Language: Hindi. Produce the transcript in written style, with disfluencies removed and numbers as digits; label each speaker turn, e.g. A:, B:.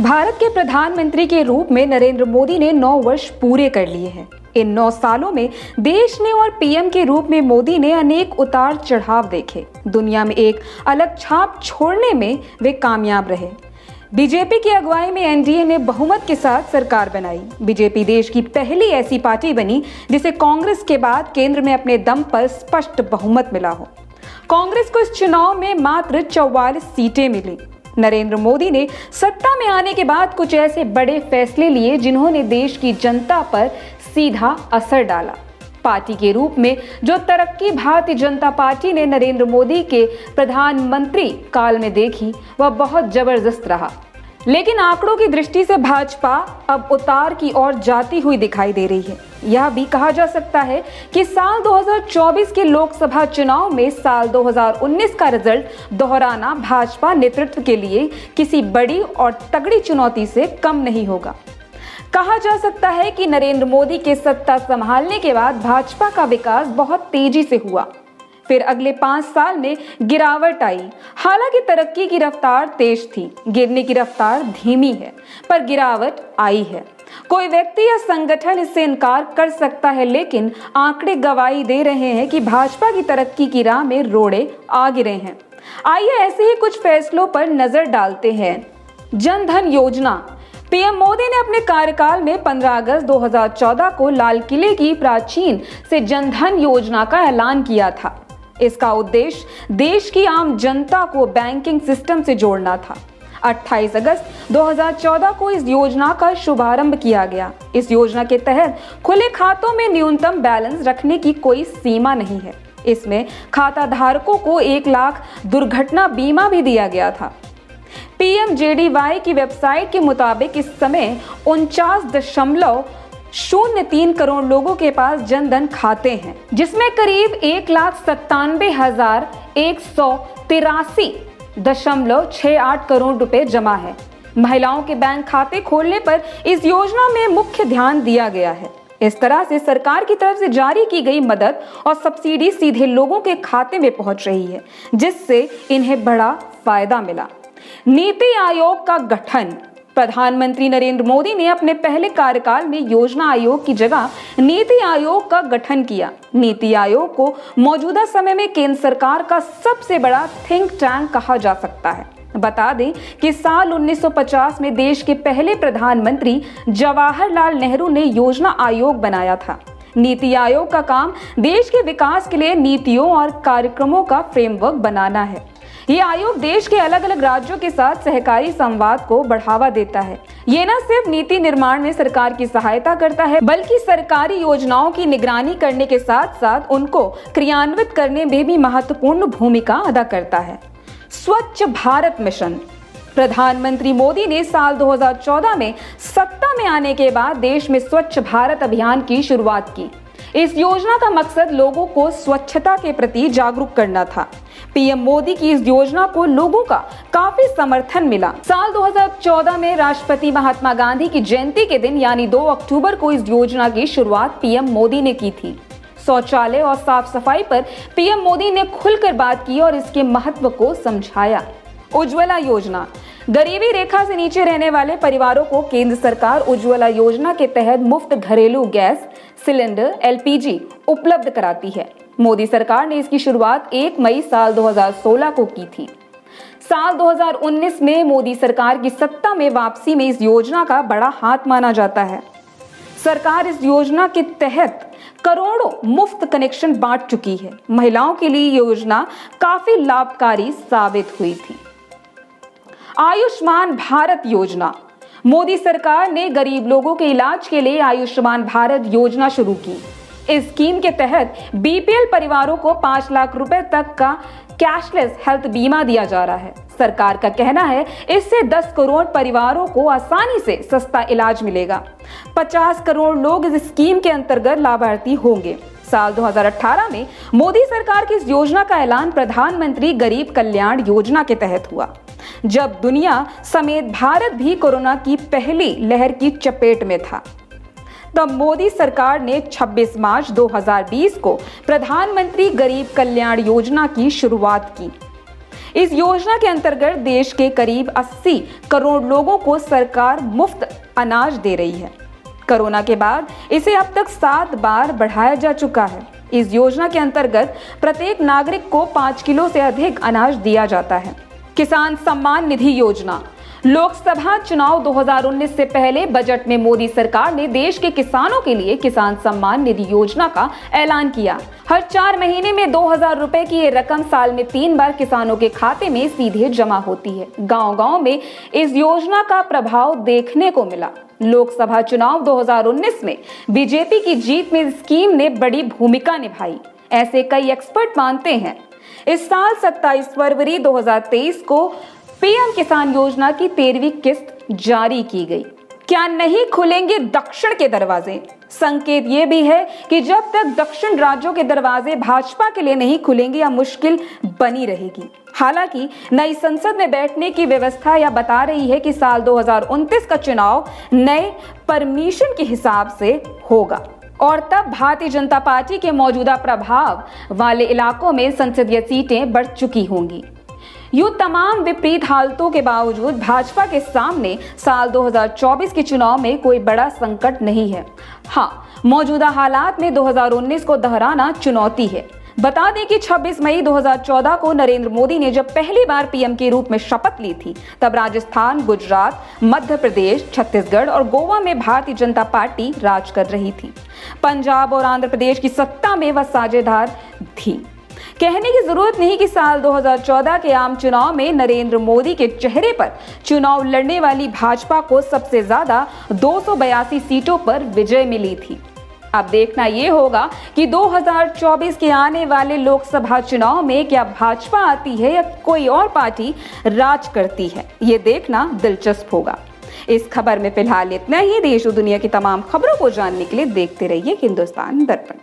A: भारत के प्रधानमंत्री के रूप में नरेंद्र मोदी ने 9 वर्ष पूरे कर लिए हैं। इन 9 सालों में देश ने और पीएम के रूप में मोदी ने अनेक उतार चढ़ाव देखे। दुनिया में एक अलग छाप छोड़ने में वे कामयाब रहे। बीजेपी की अगुवाई में एनडीए ने बहुमत के साथ सरकार बनाई। बीजेपी देश की पहली ऐसी पार्टी बनी जिसे कांग्रेस के बाद केंद्र में अपने दम पर स्पष्ट बहुमत मिला हो। कांग्रेस को इस चुनाव में मात्र 44 सीटें मिली। नरेंद्र मोदी ने सत्ता में आने के बाद कुछ ऐसे बड़े फैसले लिए जिन्होंने देश की जनता पर सीधा असर डाला। पार्टी के रूप में जो तरक्की भारतीय जनता पार्टी ने नरेंद्र मोदी के प्रधानमंत्री काल में देखी वह बहुत जबरदस्त रहा। लेकिन आंकड़ों की दृष्टि से भाजपा अब उतार की ओर जाती हुई दिखाई दे रही है। यह भी कहा जा सकता है कि साल 2024 के लोकसभा चुनाव में साल 2019 का रिजल्ट दोहराना भाजपा नेतृत्व के लिए किसी बड़ी और तगड़ी चुनौती से कम नहीं होगा। कहा जा सकता है कि नरेंद्र मोदी के सत्ता संभालने के बाद भाजपा का विकास बहुत तेजी से हुआ। फिर अगले 5 साल में गिरावट आई। हालांकि तरक्की की रफ्तार तेज थी, गिरने की रफ्तार धीमी है, पर गिरावट आई है। कोई व्यक्ति या संगठन इससे इनकार कर सकता है, लेकिन आंकड़े गवाही दे रहे हैं कि भाजपा की तरक्की की राह में रोड़े आ गिरे हैं। आइए ऐसे ही कुछ फैसलों पर नजर डालते हैं। जन धन योजना। पीएम मोदी ने अपने कार्यकाल में 15 अगस्त 2014 को लाल किले की प्राचीन से जन धन योजना का ऐलान किया था। इसका उद्देश्य देश की आम जनता को बैंकिंग सिस्टम से जोड़ना था। 28 अगस्त 2014 को इस योजना का शुभारंभ किया गया। इस योजना के तहत खुले खातों में न्यूनतम बैलेंस रखने की कोई सीमा नहीं है। इसमें खाता धारकों को 1 लाख दुर्घटना बीमा भी दिया गया था। पीएमजेडीवाई की वेबसाइट के मुताबिक इस समय 49.03 करोड़ लोगों के पास जनधन खाते हैं, जिसमें करीब 1,97,183.68 करोड़ रुपए जमा है। महिलाओं के बैंक खाते खोलने पर इस योजना में मुख्य ध्यान दिया गया है। इस तरह से सरकार की तरफ से जारी की गई मदद और सब्सिडी सीधे लोगों के खाते में पहुंच रही है, जिससे इन्हें बड़ा फायदा मिला। नीति आयोग का गठन। प्रधानमंत्री नरेंद्र मोदी ने अपने पहले कार्यकाल में योजना आयोग की जगह नीति आयोग का गठन किया। नीति आयोग को मौजूदा समय में केंद्र सरकार का सबसे बड़ा थिंक टैंक कहा जा सकता है। बता दें कि साल 1950 में देश के पहले प्रधानमंत्री जवाहरलाल नेहरू ने योजना आयोग बनाया था। नीति आयोग का काम देश के विकास के लिए नीतियों और कार्यक्रमों का फ्रेमवर्क बनाना है। ये आयोग देश के अलग अलग राज्यों के साथ सहकारी संवाद को बढ़ावा देता है। ये न सिर्फ नीति निर्माण में सरकार की सहायता करता है, बल्कि सरकारी योजनाओं की निगरानी करने के साथ साथ उनको क्रियान्वित करने में भी महत्वपूर्ण भूमिका अदा करता है। स्वच्छ भारत मिशन। प्रधानमंत्री मोदी ने साल 2014 में सत्ता में आने के बाद देश में स्वच्छ भारत अभियान की शुरुआत की। इस योजना का मकसद लोगों को स्वच्छता के प्रति जागरूक करना था। पीएम मोदी की इस योजना को लोगों का काफी समर्थन मिला। साल 2014 में राष्ट्रपति महात्मा गांधी की जयंती के दिन यानी 2 अक्टूबर को इस योजना की शुरुआत पीएम मोदी ने की थी। शौचालय और साफ सफाई पर पीएम मोदी ने खुलकर बात की और इसके महत्व को समझाया। उज्ज्वला योजना। गरीबी रेखा से नीचे रहने वाले परिवारों को केंद्र सरकार उज्ज्वला योजना के तहत मुफ्त घरेलू गैस सिलेंडर एलपीजी उपलब्ध कराती है। मोदी सरकार ने इसकी शुरुआत 1 मई साल 2016 को की थी। साल 2019 में मोदी सरकार की सत्ता में वापसी में इस योजना का बड़ा हाथ माना जाता है। सरकार इस योजना के तहत करोड़ों मुफ्त कनेक्शन बांट चुकी है। महिलाओं के लिए योजना काफी लाभकारी साबित हुई थी। आयुष्मान भारत योजना। मोदी सरकार ने गरीब लोगों के इलाज के लिए आयुष्मान भारत योजना शुरू की। इस स्कीम के तहत बीपीएल परिवारों को 5 लाख रुपए तक का कैशलेस हेल्थ बीमा दिया जा रहा है। सरकार का कहना है इससे 10 करोड़ परिवारों को आसानी से सस्ता इलाज मिलेगा। 50 करोड़ लोग इस स्कीम के अंतर्गत लाभार्थी होंगे। साल 2018 में मोदी सरकार की इस योजना का ऐलान प्रधानमंत्री गरीब कल्याण योजना के तहत हुआ, जब दुनिया समेत भारत भी कोरोना की पहली लहर की चपेट में था। तब मोदी सरकार ने 26 मार्च 2020 को प्रधानमंत्री गरीब कल्याण योजना की शुरुआत की। इस योजना के अंतर्गत देश के करीब 80 करोड़ लोगों को सरकार मुफ्त अनाज दे रही है। कोरोना के बाद इसे अब तक 7 बार बढ़ाया जा चुका है। इस योजना के अंतर्गत प्रत्येक नागरिक को 5 किलो से अधिक अनाज दिया जाता है। किसान सम्मान निधि योजना। लोकसभा चुनाव 2019 से पहले बजट में मोदी सरकार ने देश के किसानों के लिए किसान सम्मान निधि योजना का ऐलान किया। हर 4 महीने में 2000 रुपए की ये रकम साल में 3 बार किसानों के खाते में सीधे जमा होती है। गांव-गांव में इस योजना का प्रभाव देखने को मिला। लोकसभा चुनाव 2019 में बीजेपी की जीत में स्कीम ने बड़ी भूमिका निभाई, ऐसे कई एक्सपर्ट मानते हैं। इस साल 27 फरवरी 2023 को पीएम किसान योजना की 13वीं किस्त जारी की गई। क्या नहीं खुलेंगे दक्षिण के दरवाजे? संकेत ये भी है कि जब तक दक्षिण राज्यों के दरवाजे भाजपा के लिए नहीं खुलेंगे या मुश्किल बनी रहेगी। हालांकि नई संसद में बैठने की व्यवस्था यह बता रही है कि साल 2029 का चुनाव नए परमिशन के हिसाब से होगा और तब भारतीय जनता पार्टी के मौजूदा प्रभाव वाले इलाकों में संसदीय सीटें बढ़ चुकी होंगी। यूं तमाम विपरीत हालतों के बावजूद भाजपा के सामने साल 2024 के चुनाव में कोई बड़ा संकट नहीं है। हाँ, मौजूदा हालात में 2019 को दोहराना चुनौती है। बता दें कि 26 मई 2014 को नरेंद्र मोदी ने जब पहली बार पीएम के रूप में शपथ ली थी, तब राजस्थान, गुजरात, मध्य प्रदेश, छत्तीसगढ़ और गोवा में भारतीय जनता पार्टी राज कर रही थी। पंजाब और आंध्र प्रदेश की सत्ता में वह साझेदार थी। कहने की जरूरत नहीं कि साल 2014 के आम चुनाव में नरेंद्र मोदी के चेहरे पर चुनाव लड़ने वाली भाजपा को सबसे ज्यादा 282 सीटों पर विजय मिली थी। अब देखना यह होगा कि 2024 के आने वाले लोकसभा चुनाव में क्या भाजपा आती है या कोई और पार्टी राज करती है। ये देखना दिलचस्प होगा। इस खबर में फिलहाल इतना ही। देश और दुनिया की तमाम खबरों को जानने के लिए देखते रहिए हिंदुस्तान दर्पण।